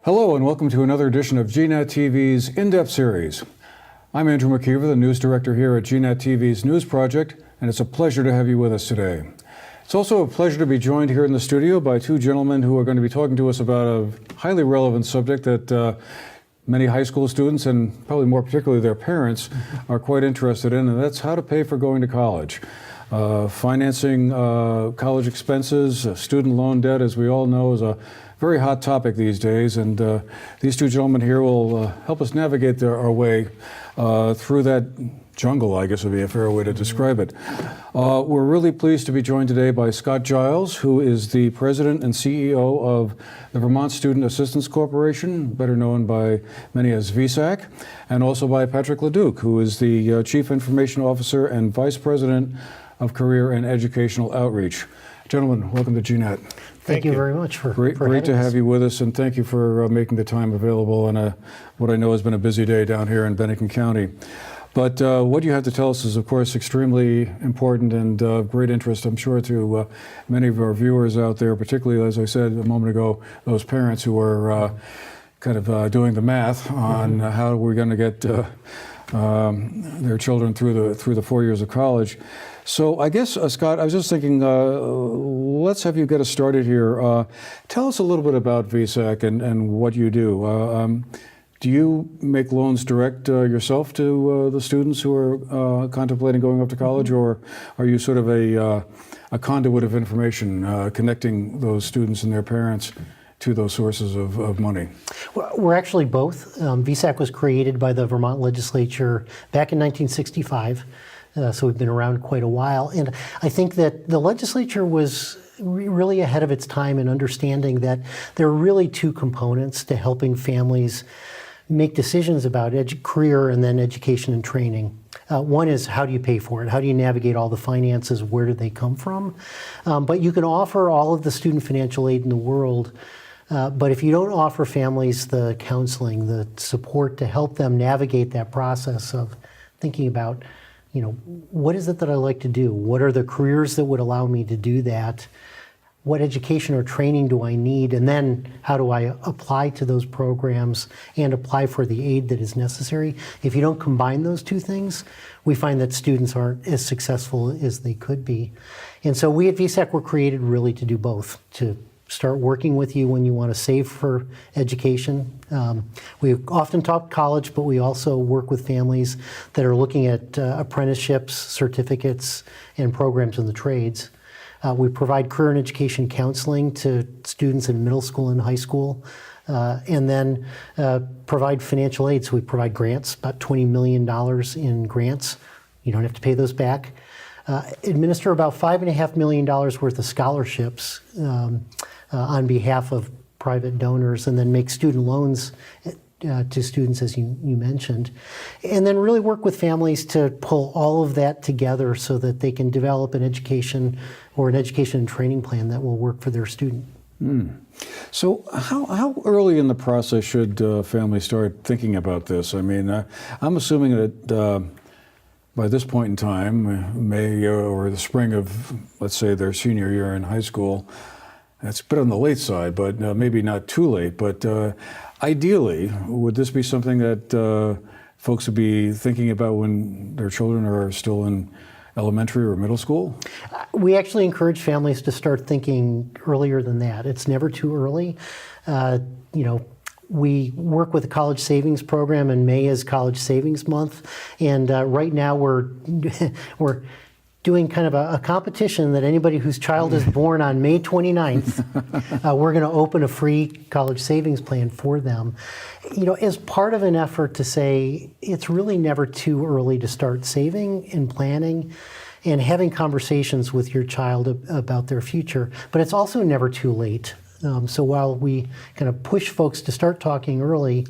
Hello and welcome to another edition of GNAT-TV's In-Depth Series. I'm Andrew McKeever, the news director here at GNAT-TV's News Project, and it's a pleasure to have you with us today. It's also a pleasure to be joined here in the studio by two gentlemen who are going to be talking to us about a highly relevant subject that many high school students, and probably more particularly their parents, are quite interested in, and that's how to pay for going to college. Financing college expenses, student loan debt, as we all know, is a very hot topic these days, and these two gentlemen here will help us navigate our way through that jungle, I guess would be a fair way to describe it. We're really pleased to be joined today by Scott Giles, who is the president and CEO of the Vermont Student Assistance Corporation, better known by many as VSAC, and also by Patrick Leduc, who is the Chief Information Officer and Vice President of Career and Educational Outreach. Gentlemen, welcome to GNAT. Thank you very much for Great to have you with us, and thank you for making the time available on what I know has been a busy day down here in Bennington County. But what you have to tell us is, of course, extremely important and of great interest, I'm sure, to many of our viewers out there, particularly, as I said a moment ago, those parents who are kind of doing the math on how we're going to get their children through the 4 years of college. So I guess, Scott, I was just thinking, let's have you get us started here. Tell us a little bit about VSAC and what you do. Do you make loans direct yourself to the students who are contemplating going up to college, or are you sort of a conduit of information connecting those students and their parents to those sources of money? We're actually both. VSAC was created by the Vermont legislature back in 1965. So we've been around quite a while. And I think that the legislature was really ahead of its time in understanding that there are really two components to helping families make decisions about career and then education and training. One is, how do you pay for it? How do you navigate all the finances? Where do they come from? But you can offer all of the student financial aid in the world, but if you don't offer families the counseling, the support to help them navigate that process of thinking about, what is it that I like to do? What are the careers that would allow me to do that? What education or training do I need? And then how do I apply to those programs and apply for the aid that is necessary? If you don't combine those two things, we find that students aren't as successful as they could be. And so we at VSAC were created really to do both, to start working with you when you want to save for education. We often talk college, but we also work with families that are looking at apprenticeships, certificates, and programs in the trades. We provide career and education counseling to students in middle school and high school, and then provide financial aid. So we provide grants, about $20 million in grants. You don't have to pay those back. Administer about $5.5 million worth of scholarships on behalf of private donors, and then make student loans to students, as you mentioned, and then really work with families to pull all of that together so that they can develop an education and training plan that will work for their student. So how early in the process should families start thinking about this? I mean, I'm assuming that by this point in time, May or the spring of, let's say, their senior year in high school, that's a bit on the late side, but maybe not too late. But ideally, would this be something that folks would be thinking about when their children are still in elementary or middle school? We actually encourage families to start thinking earlier than that. It's never too early. We work with the College Savings Program, and May is College Savings Month. And right now we're doing kind of a competition that anybody whose child is born on May 29th, we're going to open a free college savings plan for them. As part of an effort to say it's really never too early to start saving and planning and having conversations with your child about their future, but it's also never too late. So while we kind of push folks to start talking early,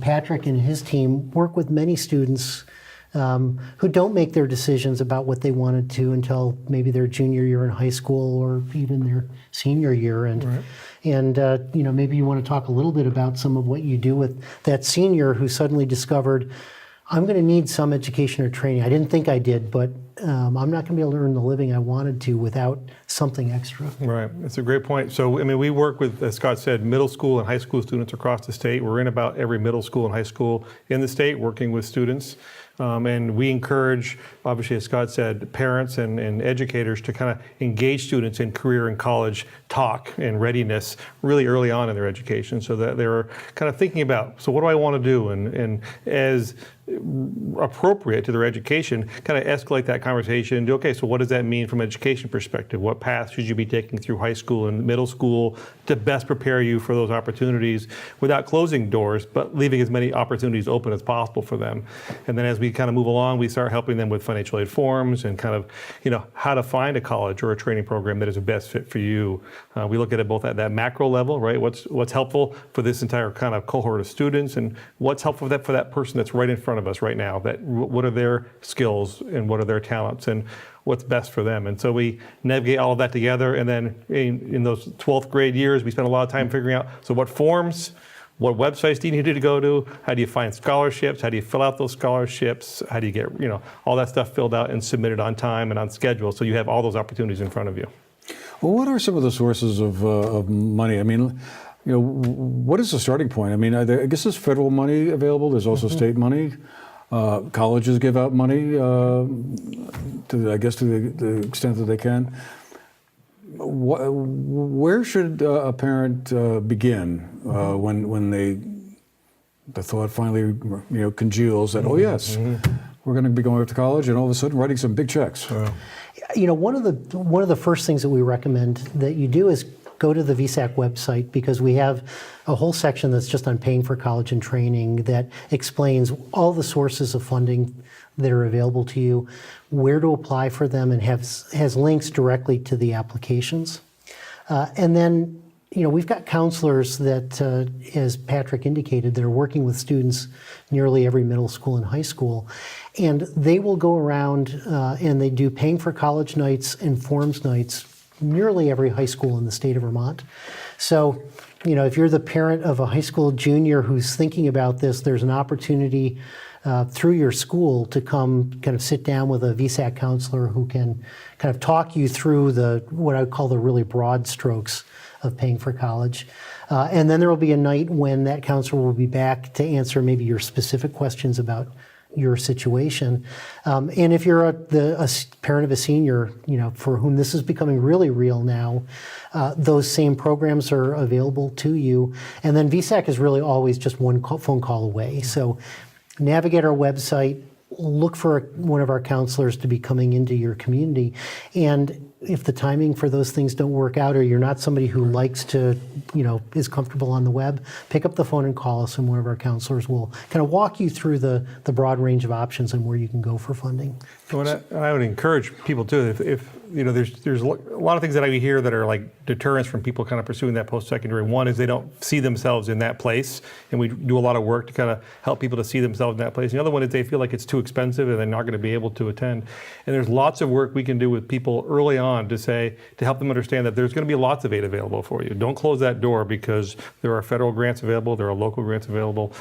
Patrick and his team work with many students who don't make their decisions about what they wanted to until maybe their junior year in high school or even their senior year. Maybe you want to talk a little bit about some of what you do with that senior who suddenly discovered, I'm going to need some education or training. I didn't think I did, but I'm not going to be able to earn the living I wanted to without something extra. Right, that's a great point. So, I mean, we work with, as Scott said, middle school and high school students across the state. We're in about every middle school and high school in the state working with students. And we encourage, obviously, as Scott said, parents and educators to kind of engage students in career and college talk and readiness really early on in their education, so that they're kind of thinking about, so what do I want to do? And as appropriate to their education, kind of escalate that conversation and do, okay, so what does that mean from an education perspective? What path should you be taking through high school and middle school to best prepare you for those opportunities without closing doors, but leaving as many opportunities open as possible for them? And then as we kind of move along, we start helping them with financial aid forms and kind of, how to find a college or a training program that is a best fit for you. We look at it both at that macro level, right? What's helpful for this entire kind of cohort of students, and what's helpful for that person that's right in front of us right now, that what are their skills and what are their talents and what's best for them. And so we navigate all of that together, and then in those 12th grade years, we spend a lot of time figuring out, so what forms, what websites do you need to go to? How do you find scholarships? How do you fill out those scholarships? How do you get, all that stuff filled out and submitted on time and on schedule, so you have all those opportunities in front of you? Well, what are some of the sources of money? I mean, what is the starting point? I mean, I guess there's federal money available. There's also state money. Colleges give out money, to the extent that they can. Where should a parent begin when the thought finally congeals that, oh yes, we're going to be going off to college, and all of a sudden writing some big checks? One of the first things that we recommend that you do is go to the VSAC website, because we have a whole section that's just on paying for college and training that explains all the sources of funding that are available to you, where to apply for them, and has links directly to the applications. And then, we've got counselors that, as Patrick indicated, that are working with students nearly every middle school and high school. And they will go around and they do paying for college nights and forms nights nearly every high school in the state of Vermont. So, if you're the parent of a high school junior who's thinking about this, there's an opportunity through your school to come kind of sit down with a VSAC counselor who can kind of talk you through what I would call the really broad strokes of paying for college. And then there will be a night when that counselor will be back to answer maybe your specific questions about your situation. And if you're a parent of a senior, for whom this is becoming really real now, those same programs are available to you. And then VSAC is really always just one phone call away. So navigate our website, look for one of our counselors to be coming into your community. And if the timing for those things don't work out, or you're not somebody who likes to, is comfortable on the web, pick up the phone and call us, and one of our counselors will kind of walk you through the broad range of options and where you can go for funding. So I would encourage people too, if there's a lot of things that I hear that are like deterrents from people kind of pursuing that post-secondary. One is they don't see themselves in that place, and we do a lot of work to kind of help people to see themselves in that place. The other one is they feel like it's too expensive and they're not going to be able to attend. And there's lots of work we can do with people early on to help them understand that there's going to be lots of aid available for you. Don't close that door, because there are federal grants available, there are local grants available.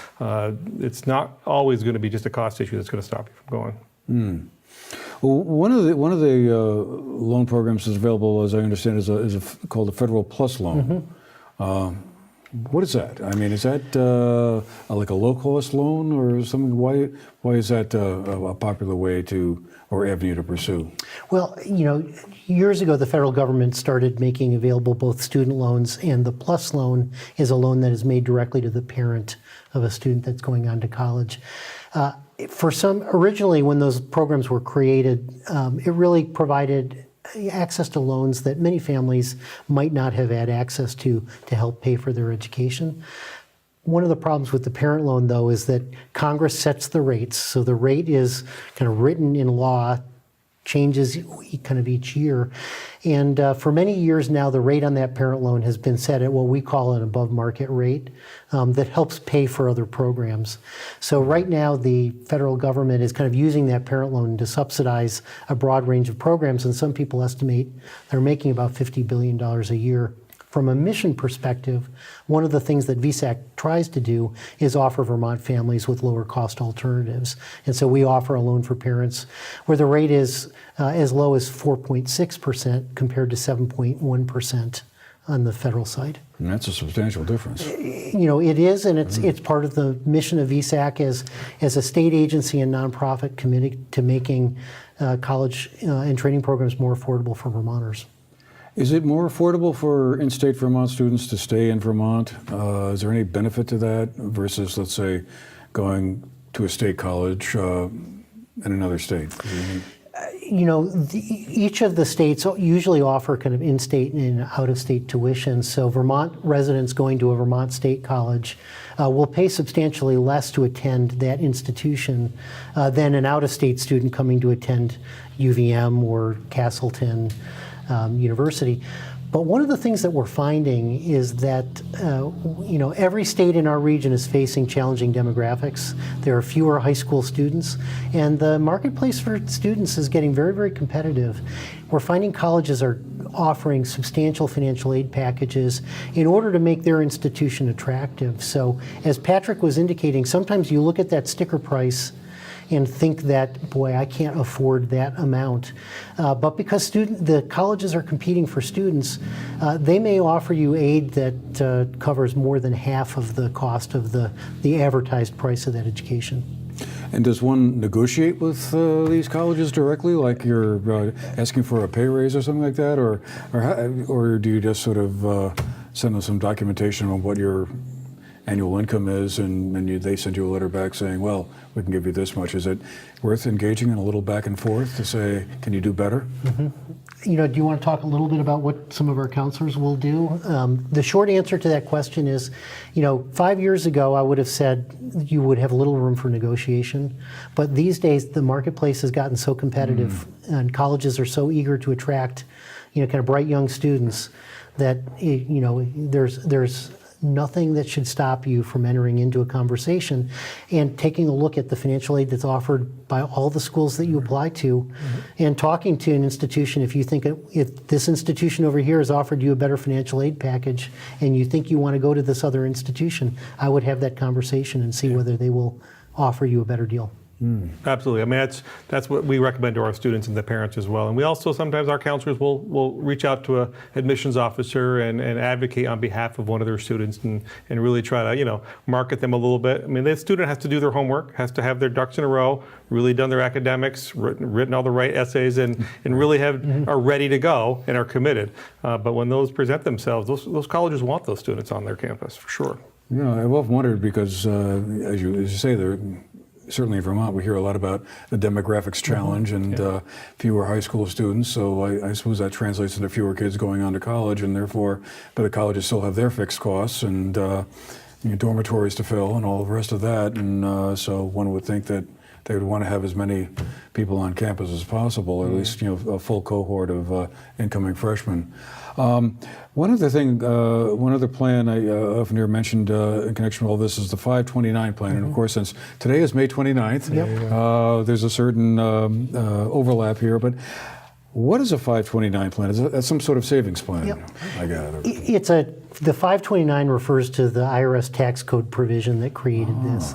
It's not always going to be just a cost issue that's going to stop you from going. Well, one of the loan programs that's available, as I understand, is called the Federal Plus Loan. What is that? I mean, is that like a low-cost loan or something? Why is that a popular way or avenue to pursue? Well, years ago, the federal government started making available both student loans, and the Plus Loan is a loan that is made directly to the parent of a student that's going on to college. Originally, when those programs were created, it really provided access to loans that many families might not have had access to help pay for their education. One of the problems with the parent loan, though, is that Congress sets the rates. So the rate is kind of written in law, changes kind of each year. And for many years now, the rate on that parent loan has been set at what we call an above market rate that helps pay for other programs. So right now, the federal government is kind of using that parent loan to subsidize a broad range of programs, and some people estimate they're making about $50 billion a year from a mission perspective, one of the things that VSAC tries to do is offer Vermont families with lower cost alternatives. And so we offer a loan for parents where the rate is as low as 4.6% compared to 7.1% on the federal side. And that's a substantial difference. You know, it is, and it's part of the mission of VSAC as a state agency and nonprofit committed to making college and training programs more affordable for Vermonters. Is it more affordable for in-state Vermont students to stay in Vermont? Is there any benefit to that versus, let's say, going to a state college in another state? You know, each of the states usually offer kind of in-state and out-of-state tuition. So Vermont residents going to a Vermont state college will pay substantially less to attend that institution than an out-of-state student coming to attend UVM or Castleton University. But one of the things that we're finding is that you know, every state in our region is facing challenging demographics. There are fewer high school students, and the marketplace for students is getting very, very competitive. We're finding colleges are offering substantial financial aid packages in order to make their institution attractive. So as Patrick was indicating, sometimes you look at that sticker price and think that, boy, I can't afford that amount. But because the colleges are competing for students, they may offer you aid that covers more than half of the cost of the advertised price of that education. And does one negotiate with these colleges directly, like you're asking for a pay raise or something like that, or do you just sort of send them some documentation on what your annual income is, and they send you a letter back saying, well, we can give you this much? Is it worth engaging in a little back and forth to say, can you do better? Mm-hmm. You know, do you want to talk a little bit about what some of our counselors will do? The short answer to that question is, you know, 5 years ago, I would have said you would have little room for negotiation. But these days, the marketplace has gotten so competitive, and colleges are so eager to attract, you know, kind of bright young students that, you know, there's nothing that should stop you from entering into a conversation and taking a look at the financial aid that's offered by all the schools that you apply to, and talking to an institution. If you think if this institution over here has offered you a better financial aid package and you think you want to go to this other institution, I would have that conversation and see whether they will offer you a better deal. Absolutely. I mean, that's what we recommend to our students and the parents as well. And we also, sometimes our counselors will reach out to an admissions officer and advocate on behalf of one of their students and really try to, you know, market them a little bit. I mean, the student has to do their homework, has to have their ducks in a row, really done their academics, written all the right essays, and really are ready to go and are committed. But when those present themselves, those colleges want those students on their campus, for sure. You know, I've often wondered because, as you say, there. Certainly in Vermont, we hear a lot about the demographics challenge and fewer high school students. So I suppose that translates into fewer kids going on to college, and therefore, but the colleges still have their fixed costs and dormitories to fill and all the rest of that. And so one would think that they would want to have as many people on campus as possible, or at least a full cohort of incoming freshmen. One other plan I often hear mentioned in connection with all this is the 529 plan. And of course, since today is May 29th, there's a certain overlap here. But what is a 529 plan? Is that some sort of savings plan? I gather. The 529 refers to the IRS tax code provision that created this.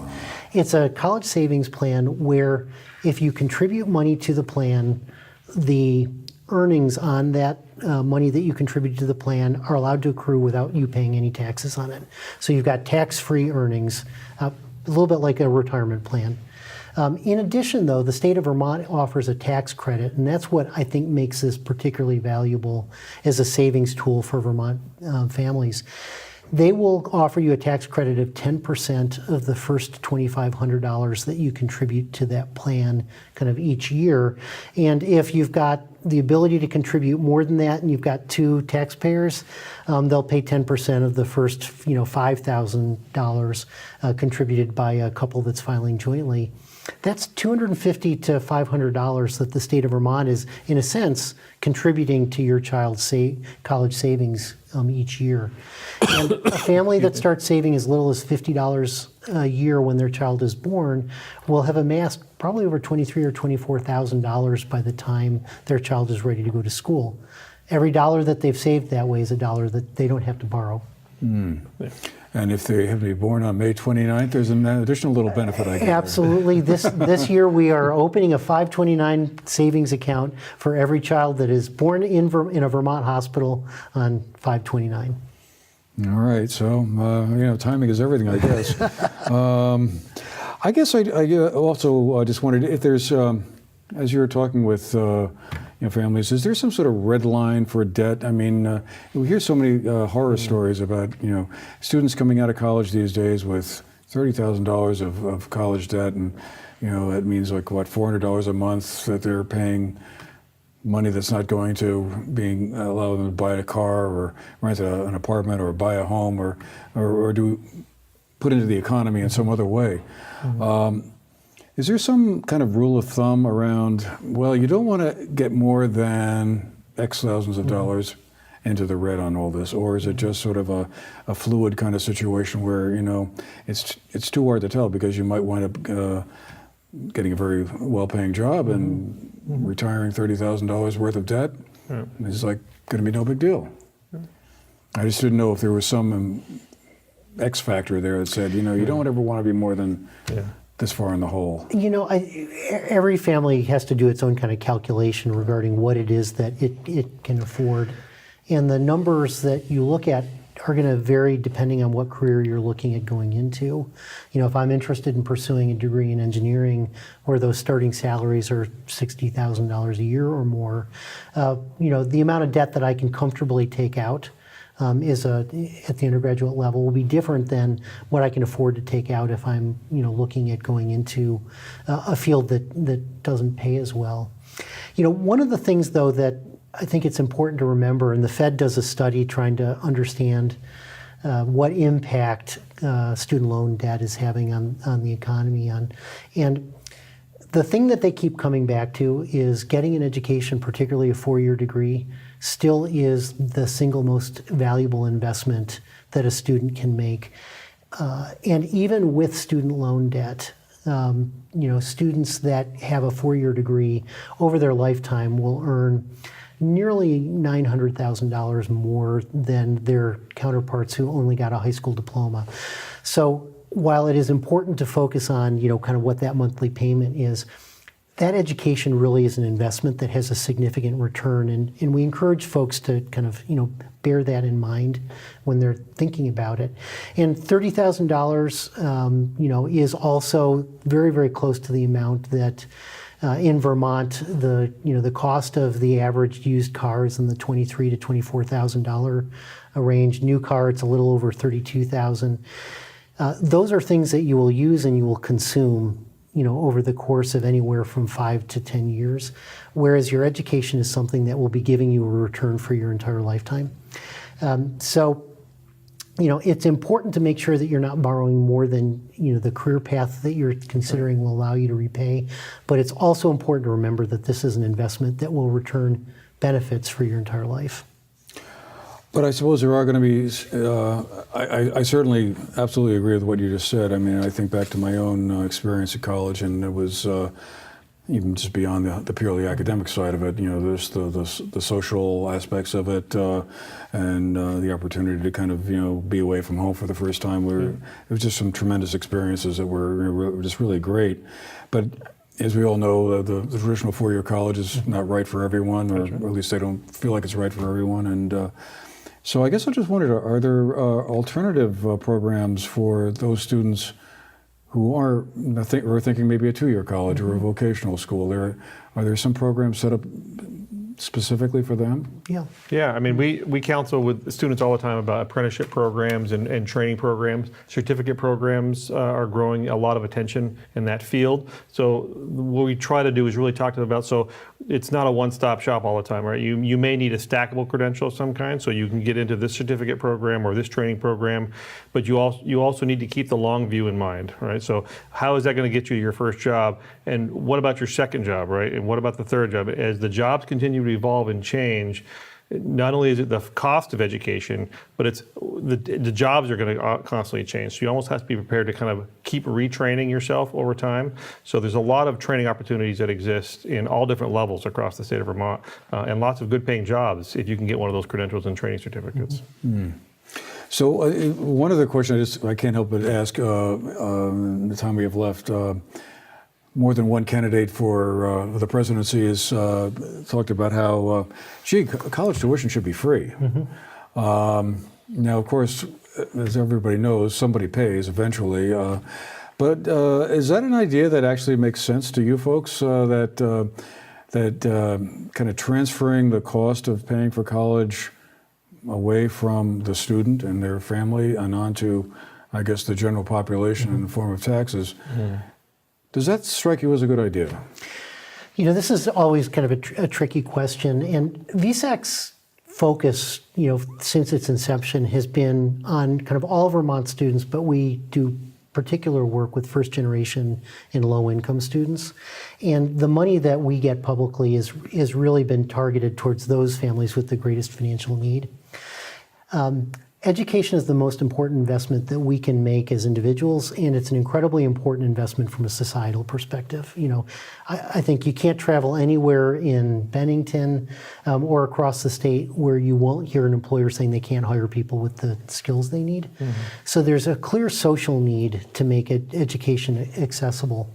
It's a college savings plan where if you contribute money to the plan, the earnings on that money that you contribute to the plan are allowed to accrue without you paying any taxes on it. So you've got tax-free earnings, a little bit like a retirement plan. In addition, though, the state of Vermont offers a tax credit, and that's what I think makes this particularly valuable as a savings tool for Vermont families. They will offer you a tax credit of 10% of the first $2,500 that you contribute to that plan kind of each year. And if you've got the ability to contribute more than that and you've got two taxpayers, they'll pay 10% of the first $5,000 contributed by a couple that's filing jointly. That's $250 to $500 that the state of Vermont is, in a sense, contributing to your child's college savings each year. And a family that starts saving as little as $50 a year when their child is born will have amassed probably over $23,000 or $24,000 by the time their child is ready to go to school. every dollar that they've saved that way is a dollar that they don't have to borrow. And if they have to be born on May 29th, there's an additional little benefit, I guess. Absolutely. This year we are opening a 529 savings account for every child that is born in a Vermont hospital on 529. All right, so timing is everything, I guess. I guess I also just wondered if there's, as you were talking with families, is there some sort of red line for debt? I mean, we hear so many horror stories about students coming out of college these days with $30,000 of college debt, and that means like what, $400 a month that they're paying. Money that's not going to being allow them to buy a car or rent an apartment or buy a home or do put into the economy in some other way. Is there some kind of rule of thumb around, well, you don't want to get more than X thousands of dollars into the red on all this, or is it just sort of a fluid kind of situation where it's too hard to tell because you might wind up getting a very well-paying job and retiring $30,000 worth of debt is like going to be no big deal. I just didn't know if there was some X factor there that said, you don't ever want to be more than this far in the hole. Every family has to do its own kind of calculation regarding what it is that it can afford. And the numbers that you look at are going to vary depending on what career you're looking at going into. If I'm interested in pursuing a degree in engineering where those starting salaries are $60,000 a year or more, the amount of debt that I can comfortably take out at the undergraduate level will be different than what I can afford to take out if I'm looking at going into a field that doesn't pay as well. One of the things though that I think it's important to remember, and the Fed does a study trying to understand what impact student loan debt is having on the economy. And the thing that they keep coming back to is getting an education, particularly a four-year degree, still is the single most valuable investment that a student can make. And even with student loan debt, students that have a four-year degree over their lifetime will earn nearly $900,000 more than their counterparts who only got a high school diploma. So while it is important to focus on, kind of what that monthly payment is, that education really is an investment that has a significant return. And we encourage folks to kind of, bear that in mind when they're thinking about it. And $30,000, is also very, very close to the amount that in Vermont, the cost of the average used car is in the $23,000 to $24,000 range. New car, it's a little over $32,000. Those are things that you will use and you will consume, over the course of anywhere from 5 to 10 years, whereas your education is something that will be giving you a return for your entire lifetime. It's important to make sure that you're not borrowing more than the career path that you're considering will allow you to repay. But it's also important to remember that this is an investment that will return benefits for your entire life. But I suppose there are going to be, I certainly absolutely agree with what you just said. I mean, I think back to my own experience at college, and it was even just beyond the purely academic side of it, there's the social aspects of it, and the opportunity to kind of, be away from home for the first time. It was just some tremendous experiences that were just really great. But as we all know, the traditional four-year college is not right for everyone, or at least they don't feel like it's right for everyone. And so I guess I just wondered, are there alternative programs for those students who are thinking maybe a two-year college or a vocational school? Are there some programs set up specifically for them? Yeah. I mean, we counsel with students all the time about apprenticeship programs and training programs. Certificate programs are growing a lot of attention in that field. So what we try to do is really talk to them about, so it's not a one-stop shop all the time, right? You may need a stackable credential of some kind, so you can get into this certificate program or this training program, but you also need to keep the long view in mind, right? So how is that going to get you your first job? And what about your second job, right? And what about the third job? As the jobs continue to evolve and change, not only is it the cost of education, but it's the jobs are going to constantly change. So you almost have to be prepared to kind of keep retraining yourself over time. So there's a lot of training opportunities that exist in all different levels across the state of Vermont, and lots of good paying jobs if you can get one of those credentials and training certificates. Mm-hmm. So one other question I can't help but ask, the time we have left, more than one candidate for the presidency has talked about how, college tuition should be free. Mm-hmm. Now, of course, as everybody knows, somebody pays eventually. But is that an idea that actually makes sense to you folks, that kind of transferring the cost of paying for college away from the student and their family and onto, I guess, the general population in the form of taxes? Mm-hmm. Does that strike you as a good idea? You know, this is always kind of a tricky question, and VSAC's focus, you know, since its inception has been on kind of all Vermont students, but we do particular work with first generation and low income students. And the money that we get publicly is really been targeted towards those families with the greatest financial need. Education is the most important investment that we can make as individuals, and it's an incredibly important investment from a societal perspective. You know, I think you can't travel anywhere in Bennington or across the state where you won't hear an employer saying they can't hire people with the skills they need. Mm-hmm. So there's a clear social need to make education accessible.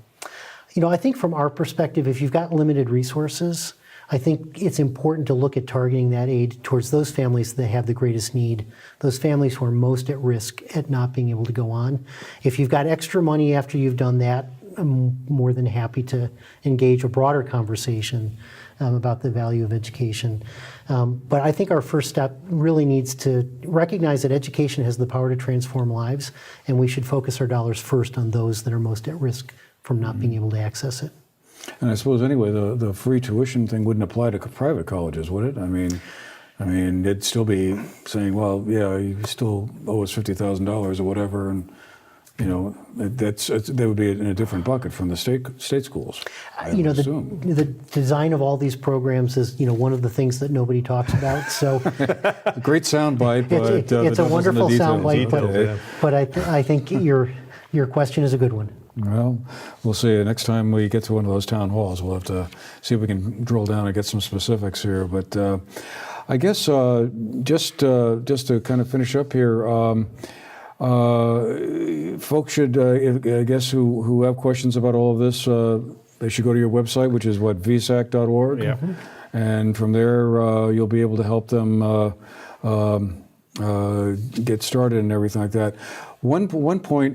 You know, I think from our perspective, if you've got limited resources, I think it's important to look at targeting that aid towards those families that have the greatest need, those families who are most at risk at not being able to go on. If you've got extra money after you've done that, I'm more than happy to engage a broader conversation about the value of education. But I think our first step really needs to recognize that education has the power to transform lives, and we should focus our dollars first on those that are most at risk from not being able to access it. And I suppose anyway, the free tuition thing wouldn't apply to private colleges, would it? I mean, they'd still be saying, well, yeah, you still owe us $50,000 or whatever, and you know, they would be in a different bucket from the state schools. You know, the design of all these programs is, you know, one of the things that nobody talks about. So, great soundbite, but it's a wonderful soundbite. But I think your question is a good one. Well, we'll see. Next time we get to one of those town halls, we'll have to see if we can drill down and get some specifics here. But I guess just to kind of finish up here, folks should, I guess, who have questions about all of this, they should go to your website, which is what, vsac.org? Yeah. And from there, you'll be able to help them get started and everything like that. One point,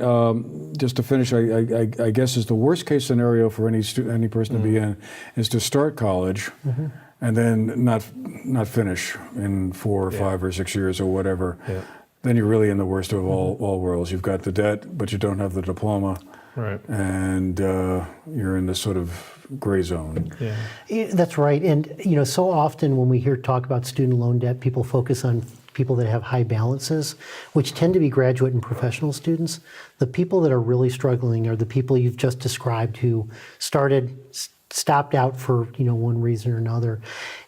just to finish, I guess is the worst case scenario for any person to be in is to start college and then not finish in 4 or 5 or 6 years or whatever. Yeah. Then you're really in the worst of all worlds. You've got the debt, but you don't have the diploma, right? And you're in this sort of gray zone. Yeah. That's right. And you know, so often when we hear talk about student loan debt, people focus on people that have high balances, which tend to be graduate and professional students. The people that are really struggling are the people you've just described who stopped out for, you know, one reason or another.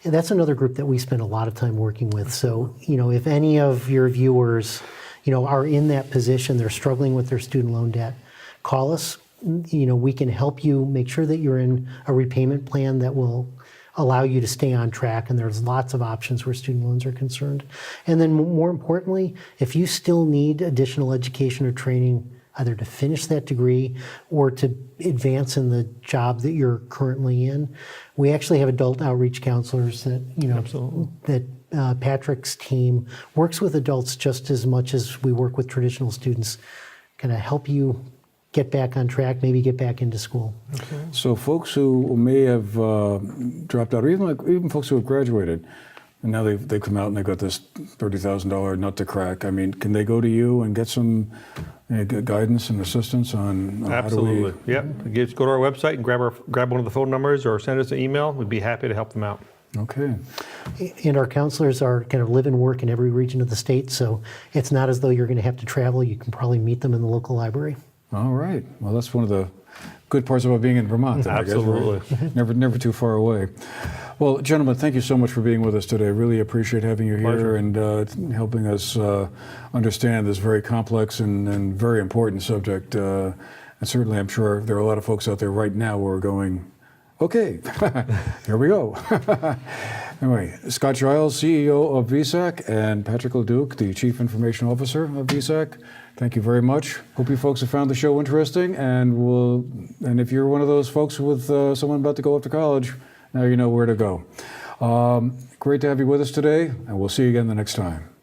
And that's another group that we spend a lot of time working with. So, you know, if any of your viewers, you know, are in that position, they're struggling with their student loan debt, call us. You know, we can help you make sure that you're in a repayment plan that will allow you to stay on track, and there's lots of options where student loans are concerned. And then more importantly, if you still need additional education or training, either to finish that degree or to advance in the job that you're currently in, we actually have adult outreach counselors that, you know, absolutely, that Patrick's team works with adults just as much as we work with traditional students, kind of help you get back on track, maybe get back into school. Okay. So folks who may have dropped out, or even folks who have graduated, and now they've come out and they've got this $30,000 nut to crack. I mean, can they go to you and get some guidance and assistance on Absolutely. How do we... Yep. Just go to our website and grab one of the phone numbers or send us an email. We'd be happy to help them out. Okay. And our counselors are kind of live and work in every region of the state, so it's not as though you're going to have to travel. You can probably meet them in the local library. All right. Well, that's one of the good parts about being in Vermont. Then, I guess, right? Absolutely. Never too far away. Well, gentlemen, thank you so much for being with us today. Really appreciate having you here and helping us understand this very complex and very important subject. And certainly, I'm sure there are a lot of folks out there right now who are going, okay, here we go. Anyway, Scott Giles, CEO of VSAC, and Patrick Leduc, the Chief Information Officer of VSAC. Thank you very much. Hope you folks have found the show interesting, and if you're one of those folks with someone about to go off to college, now you know where to go. Great to have you with us today, and we'll see you again the next time.